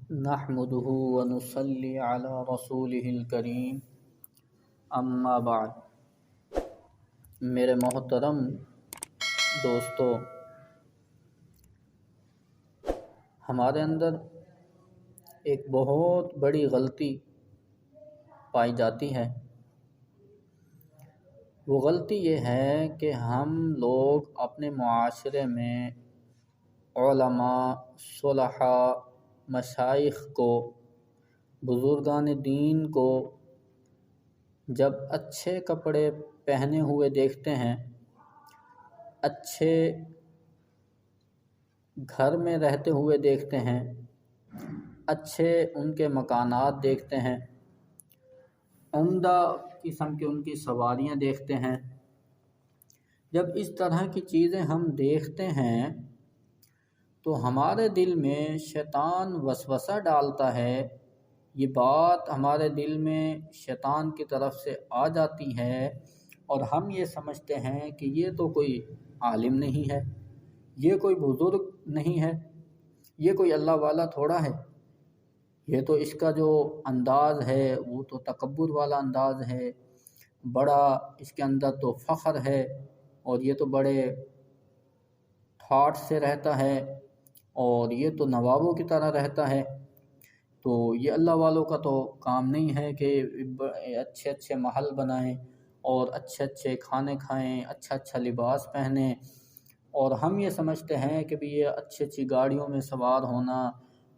نحمده ونصلي على رسوله الكريم اما بعد۔ میرے محترم دوستو، ہمارے اندر ایک بہت بڑی غلطی پائی جاتی ہے۔ وہ غلطی یہ ہے کہ ہم لوگ اپنے معاشرے میں علماء، صلحاء، مشائخ کو، بزرگان دین کو جب اچھے کپڑے پہنے ہوئے دیکھتے ہیں، اچھے گھر میں رہتے ہوئے دیکھتے ہیں، اچھے ان کے مکانات دیکھتے ہیں، عمدہ قسم کے ان کی سواریاں دیکھتے ہیں۔ جب اس طرح کی چیزیں ہم دیکھتے ہیں تو ہمارے دل میں شیطان وسوسہ ڈالتا ہے۔ یہ بات ہمارے دل میں شیطان کی طرف سے آ جاتی ہے اور ہم یہ سمجھتے ہیں کہ یہ تو کوئی عالم نہیں ہے، یہ کوئی بزرگ نہیں ہے، یہ کوئی اللہ والا تھوڑا ہے، یہ تو اس کا جو انداز ہے وہ تو تکبر والا انداز ہے، بڑا اس کے اندر تو فخر ہے اور یہ تو بڑے ٹھاٹھ سے رہتا ہے اور یہ تو نوابوں کی طرح رہتا ہے۔ تو یہ اللہ والوں کا تو کام نہیں ہے کہ اچھے اچھے محل بنائیں اور اچھے اچھے کھانے کھائیں، اچھا اچھا لباس پہنیں، اور ہم یہ سمجھتے ہیں کہ بھی یہ اچھی اچھی گاڑیوں میں سوار ہونا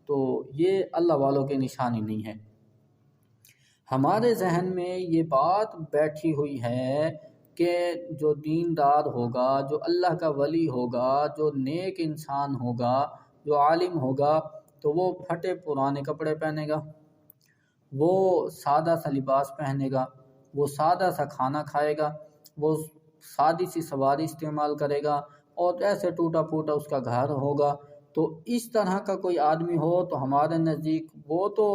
تو یہ اللہ والوں کی نشانی نہیں ہے۔ ہمارے ذہن میں یہ بات بیٹھی ہوئی ہے کہ جو دیندار ہوگا، جو اللہ کا ولی ہوگا، جو نیک انسان ہوگا، جو عالم ہوگا، تو وہ پھٹے پرانے کپڑے پہنے گا، وہ سادہ سا لباس پہنے گا، وہ سادہ سا کھانا کھائے گا، وہ سادی سی سواری استعمال کرے گا اور ایسے ٹوٹا پھوٹا اس کا گھر ہوگا۔ تو اس طرح کا کوئی آدمی ہو تو ہمارے نزدیک وہ تو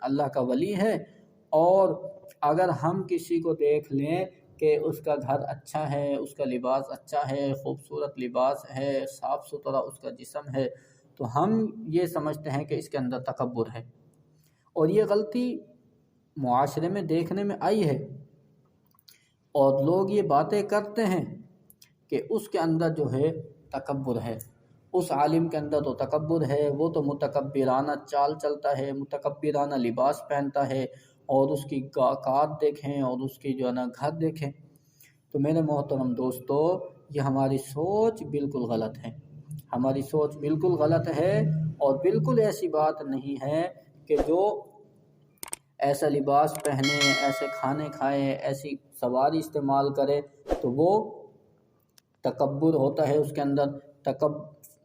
اللہ کا ولی ہے۔ اور اگر ہم کسی کو دیکھ لیں کہ اس کا گھر اچھا ہے، اس کا لباس اچھا ہے، خوبصورت لباس ہے، صاف ستھرا اس کا جسم ہے، تو ہم یہ سمجھتے ہیں کہ اس کے اندر تکبر ہے۔ اور یہ غلطی معاشرے میں دیکھنے میں آئی ہے اور لوگ یہ باتیں کرتے ہیں کہ اس کے اندر جو ہے تکبر ہے، اس عالم کے اندر تو تکبر ہے، وہ تو متکبرانہ چال چلتا ہے، متکبرانہ لباس پہنتا ہے، اور اس کی کار دیکھیں اور اس کی جو ہے نا گھر دیکھیں۔ تو میرے محترم دوستو، یہ ہماری سوچ بالکل غلط ہے، ہماری سوچ بالکل غلط ہے، اور بالکل ایسی بات نہیں ہے کہ جو ایسا لباس پہنے، ایسے کھانے کھائے، ایسی سواری استعمال کرے تو وہ تکبر ہوتا ہے، اس کے اندر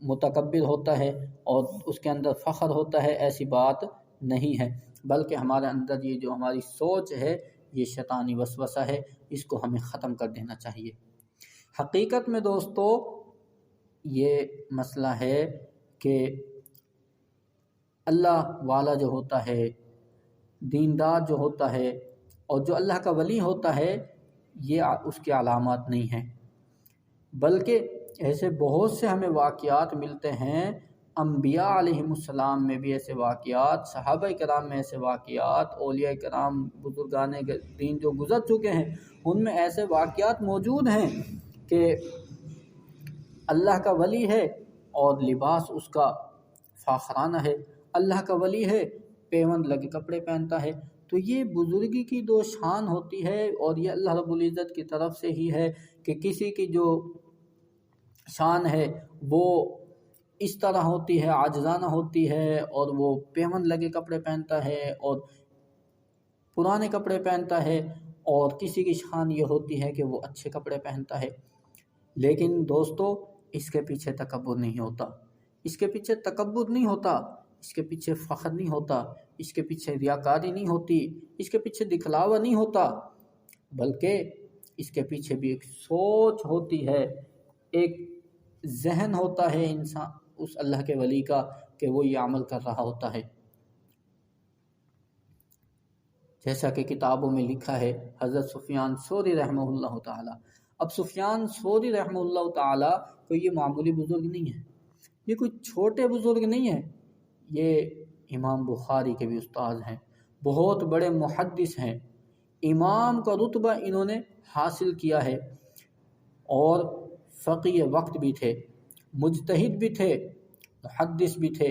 متکبر ہوتا ہے اور اس کے اندر فخر ہوتا ہے۔ ایسی بات نہیں ہے، بلکہ ہمارے اندر یہ جو ہماری سوچ ہے یہ شیطانی وسوسہ ہے، اس کو ہمیں ختم کر دینا چاہیے۔ حقیقت میں دوستو یہ مسئلہ ہے کہ اللہ والا جو ہوتا ہے، دیندار جو ہوتا ہے اور جو اللہ کا ولی ہوتا ہے، یہ اس کے علامات نہیں ہیں، بلکہ ایسے بہت سے ہمیں واقعات ملتے ہیں۔ انبیاء علیہم السلام میں بھی ایسے واقعات، صحابہ کرام میں ایسے واقعات، اولیاء کرام، بزرگان دین جو گزر چکے ہیں ان میں ایسے واقعات موجود ہیں کہ اللہ کا ولی ہے اور لباس اس کا فاخرانہ ہے، اللہ کا ولی ہے پیوند لگے کپڑے پہنتا ہے۔ تو یہ بزرگی کی دو شان ہوتی ہے، اور یہ اللہ رب العزت کی طرف سے ہی ہے کہ کسی کی جو شان ہے وہ اس طرح ہوتی ہے، عاجزانہ ہوتی ہے، اور وہ پیوند لگے کپڑے پہنتا ہے اور پرانے کپڑے پہنتا ہے، اور کسی کی شان یہ ہوتی ہے کہ وہ اچھے کپڑے پہنتا ہے۔ لیکن دوستو اس کے پیچھے تکبر نہیں ہوتا، اس کے پیچھے تکبر نہیں ہوتا، اس کے پیچھے فخر نہیں ہوتا، اس کے پیچھے ریاکاری نہیں ہوتی، اس کے پیچھے دکھلاوا نہیں ہوتا، بلکہ اس کے پیچھے بھی ایک سوچ ہوتی ہے، ایک ذہن ہوتا ہے انسان اس اللہ کے ولی کا کہ وہ یہ عمل کر رہا ہوتا ہے۔ جیسا کہ کتابوں میں لکھا ہے، حضرت سفیان ثوری رحمہ اللہ تعالی۔ اب سفیان ثوری رحمہ اللہ تعالی کوئی یہ معمولی بزرگ نہیں ہے، یہ کوئی چھوٹے بزرگ نہیں ہے، یہ امام بخاری کے بھی استاد ہیں، بہت بڑے محدث ہیں، امام کا رتبہ انہوں نے حاصل کیا ہے، اور فقیہ وقت بھی تھے، مجتہد بھی تھے، محدث بھی تھے۔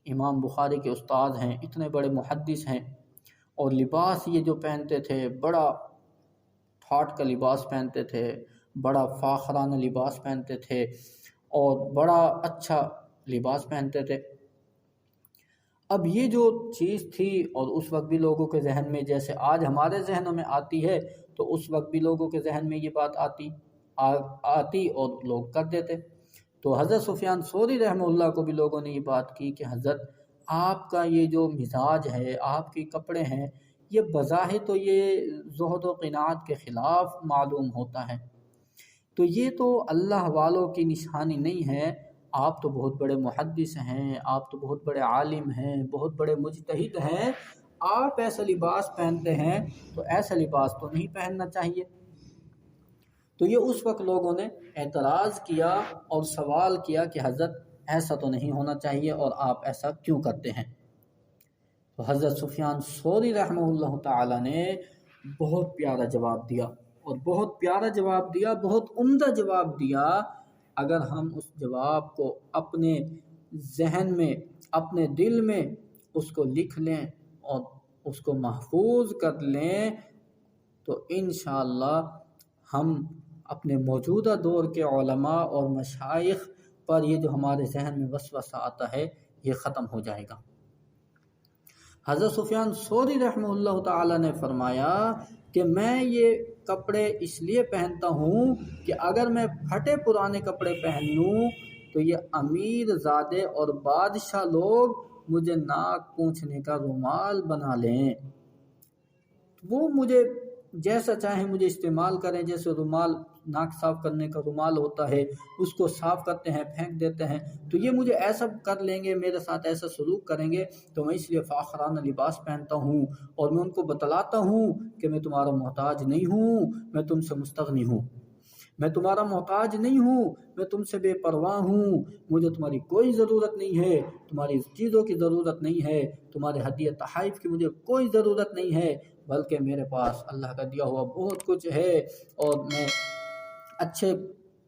امام بخاری کے استاد ہیں، اتنے بڑے محدث ہیں، اور لباس یہ جو پہنتے تھے بڑا ٹھاٹ کا لباس پہنتے تھے، بڑا فاخرانہ لباس پہنتے تھے، اور بڑا اچھا لباس پہنتے تھے۔ اب یہ جو چیز تھی، اور اس وقت بھی لوگوں کے ذہن میں جیسے آج ہمارے ذہنوں میں آتی ہے، تو اس وقت بھی لوگوں کے ذہن میں یہ بات آتی اور لوگ کر دیتے۔ تو حضرت سفیان ثوری رحمہ اللہ کو بھی لوگوں نے یہ بات کی کہ حضرت آپ کا یہ جو مزاج ہے، آپ کے کپڑے ہیں، یہ بظاہر تو یہ زہد و قناعت کے خلاف معلوم ہوتا ہے، تو یہ تو اللہ والوں کی نشانی نہیں ہے۔ آپ تو بہت بڑے محدث ہیں، آپ تو بہت بڑے عالم ہیں، بہت بڑے مجتہد ہیں، آپ ایسا لباس پہنتے ہیں تو ایسا لباس تو نہیں پہننا چاہیے۔ تو یہ اس وقت لوگوں نے اعتراض کیا اور سوال کیا کہ حضرت ایسا تو نہیں ہونا چاہیے، اور آپ ایسا کیوں کرتے ہیں؟ تو حضرت سفیان ثوری رحمہ اللہ تعالی نے بہت پیارا جواب دیا، اور بہت پیارا جواب دیا، بہت عمدہ جواب دیا۔ اگر ہم اس جواب کو اپنے ذہن میں، اپنے دل میں اس کو لکھ لیں اور اس کو محفوظ کر لیں، تو انشاءاللہ ہم اپنے موجودہ دور کے علماء اور مشائخ پر یہ جو ہمارے ذہن میں وسوسہ آتا ہے یہ ختم ہو جائے گا۔ حضرت سفیان ثوری رحمہ اللہ تعالی نے فرمایا کہ میں یہ کپڑے اس لیے پہنتا ہوں کہ اگر میں پھٹے پرانے کپڑے پہن لوں تو یہ امیر زادے اور بادشاہ لوگ مجھے ناک پوچھنے کا رومال بنا لیں، وہ مجھے جیسا چاہیں مجھے استعمال کریں، جیسے رومال ناک صاف کرنے کا رومال ہوتا ہے اس کو صاف کرتے ہیں پھینک دیتے ہیں، تو یہ مجھے ایسا کر لیں گے، میرے ساتھ ایسا سلوک کریں گے، تو میں اس لیے فاخرانہ لباس پہنتا ہوں، اور میں ان کو بتلاتا ہوں کہ میں تمہارا محتاج نہیں ہوں، میں تم سے مستغنی ہوں، میں تمہارا محتاج نہیں ہوں، میں تم سے بے پرواہ ہوں، مجھے تمہاری کوئی ضرورت نہیں ہے، تمہاری چیزوں کی ضرورت نہیں ہے، تمہارے ہدیہ تحائف کی مجھے کوئی ضرورت نہیں ہے، بلکہ میرے پاس اللہ کا دیا ہوا بہت کچھ ہے، اور میں اچھے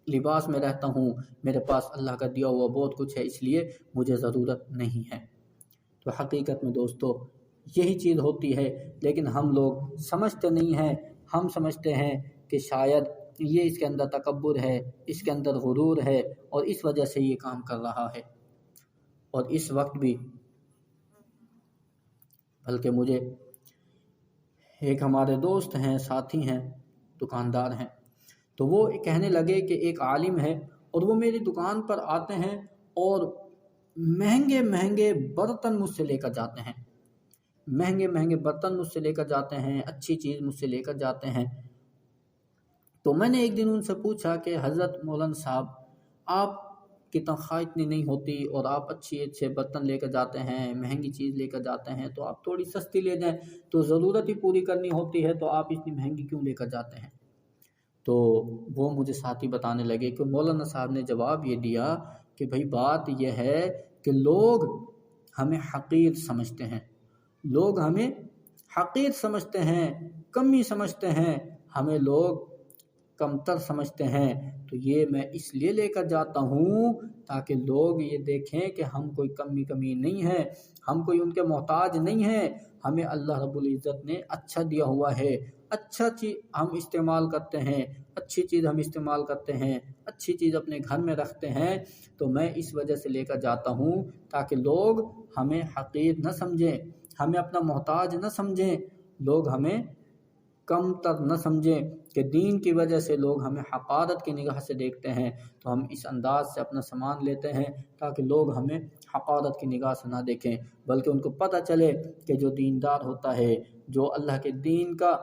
لباس میں رہتا ہوں، میرے پاس اللہ کا دیا ہوا بہت کچھ ہے، اس لیے مجھے ضرورت نہیں ہے۔ تو حقیقت میں دوستو یہی چیز ہوتی ہے، لیکن ہم لوگ سمجھتے نہیں ہیں، ہم سمجھتے ہیں کہ شاید یہ اس کے اندر تکبر ہے، اس کے اندر غرور ہے، اور اس وجہ سے یہ کام کر رہا ہے۔ اور اس وقت بھی بلکہ مجھے ایک ہمارے دوست ہیں، ساتھی ہیں، دکاندار ہیں، تو وہ کہنے لگے کہ ایک عالم ہے اور وہ میری دکان پر آتے ہیں اور مہنگے مہنگے برتن مجھ سے لے کر جاتے ہیں، مہنگے مہنگے برتن مجھ سے لے کر جاتے ہیں، اچھی چیز مجھ سے لے کر جاتے ہیں۔ تو میں نے ایک دن ان سے پوچھا کہ حضرت مولانا صاحب، آپ کی تنخواہ اتنی نہیں ہوتی اور آپ اچھے برتن لے کر جاتے ہیں، مہنگی چیز لے کر جاتے ہیں، تو آپ تھوڑی سستی لے جائیں، تو ضرورت ہی پوری کرنی ہوتی ہے تو آپ اتنی مہنگی کیوں لے کر جاتے ہیں؟ تو وہ مجھے ساتھی بتانے لگے کہ مولانا صاحب نے جواب یہ دیا کہ بھائی بات یہ ہے کہ لوگ ہمیں حقیر سمجھتے ہیں، لوگ ہمیں حقیر سمجھتے ہیں، کمی سمجھتے ہیں، ہمیں لوگ کمتر سمجھتے ہیں، تو یہ میں اس لیے لے کر جاتا ہوں تاکہ لوگ یہ دیکھیں کہ ہم کوئی کمی نہیں ہے، ہم کوئی ان کے محتاج نہیں ہیں، ہمیں اللہ رب العزت نے اچھا دیا ہوا ہے، اچھا چیز ہم استعمال کرتے ہیں، اچھی چیز ہم استعمال کرتے ہیں، اچھی چیز اپنے گھر میں رکھتے ہیں، تو میں اس وجہ سے لے کر جاتا ہوں تاکہ لوگ ہمیں حقیر نہ سمجھیں، ہمیں اپنا محتاج نہ سمجھیں، لوگ ہمیں کم تر نہ سمجھیں، کہ دین کی وجہ سے لوگ ہمیں حقارت کی نگاہ سے دیکھتے ہیں، تو ہم اس انداز سے اپنا سامان لیتے ہیں تاکہ لوگ ہمیں حقارت کی نگاہ سے نہ دیکھیں، بلکہ ان کو پتہ چلے کہ جو دیندار ہوتا ہے، جو اللہ کے دین کا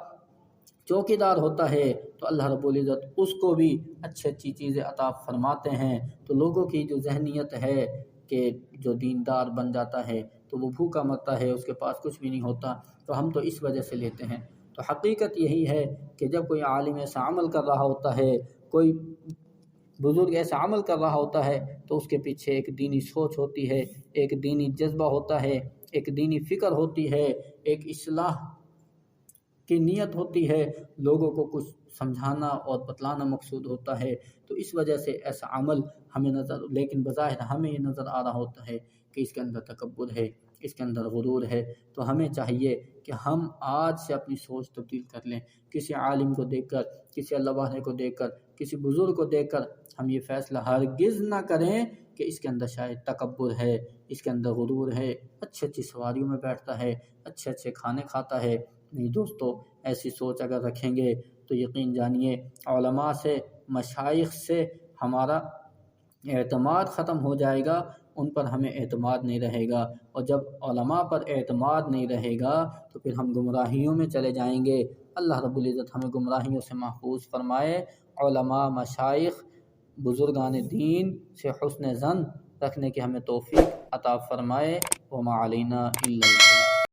چوکیدار ہوتا ہے، تو اللہ رب العزت اس کو بھی اچھی چیزیں عطا فرماتے ہیں۔ تو لوگوں کی جو ذہنیت ہے کہ جو دیندار بن جاتا ہے تو وہ بھوکا مرتا ہے، اس کے پاس کچھ بھی نہیں ہوتا، تو ہم تو اس وجہ سے لیتے ہیں۔ تو حقیقت یہی ہے کہ جب کوئی عالم ایسا عمل کر رہا ہوتا ہے، کوئی بزرگ ایسا عمل کر رہا ہوتا ہے، تو اس کے پیچھے ایک دینی سوچ ہوتی ہے، ایک دینی جذبہ ہوتا ہے، ایک دینی فکر ہوتی ہے، ایک اصلاح کی نیت ہوتی ہے، لوگوں کو کچھ سمجھانا اور بتلانا مقصود ہوتا ہے، تو اس وجہ سے ایسا عمل ہمیں لیکن بظاہر ہمیں یہ نظر آ رہا ہوتا ہے کہ اس کے اندر تکبر ہے، اس کے اندر غرور ہے۔ تو ہمیں چاہیے کہ ہم آج سے اپنی سوچ تبدیل کر لیں، کسی عالم کو دیکھ کر، کسی اللہ والے کو دیکھ کر، کسی بزرگ کو دیکھ کر ہم یہ فیصلہ ہرگز نہ کریں کہ اس کے اندر شاید تکبر ہے، اس کے اندر غرور ہے، اچھی اچھی سواریوں میں بیٹھتا ہے، اچھے اچھے کھانے کھاتا ہے۔ نہیں دوستو، ایسی سوچ اگر رکھیں گے تو یقین جانیے علماء سے، مشائخ سے ہمارا اعتماد ختم ہو جائے گا، ان پر ہمیں اعتماد نہیں رہے گا، اور جب علماء پر اعتماد نہیں رہے گا تو پھر ہم گمراہیوں میں چلے جائیں گے۔ اللہ رب العزت ہمیں گمراہیوں سے محفوظ فرمائے۔ علماء، مشائخ، بزرگان دین سے حسن ظن رکھنے کی ہمیں توفیق عطا فرمائے۔ وما علینا الا البلاغ۔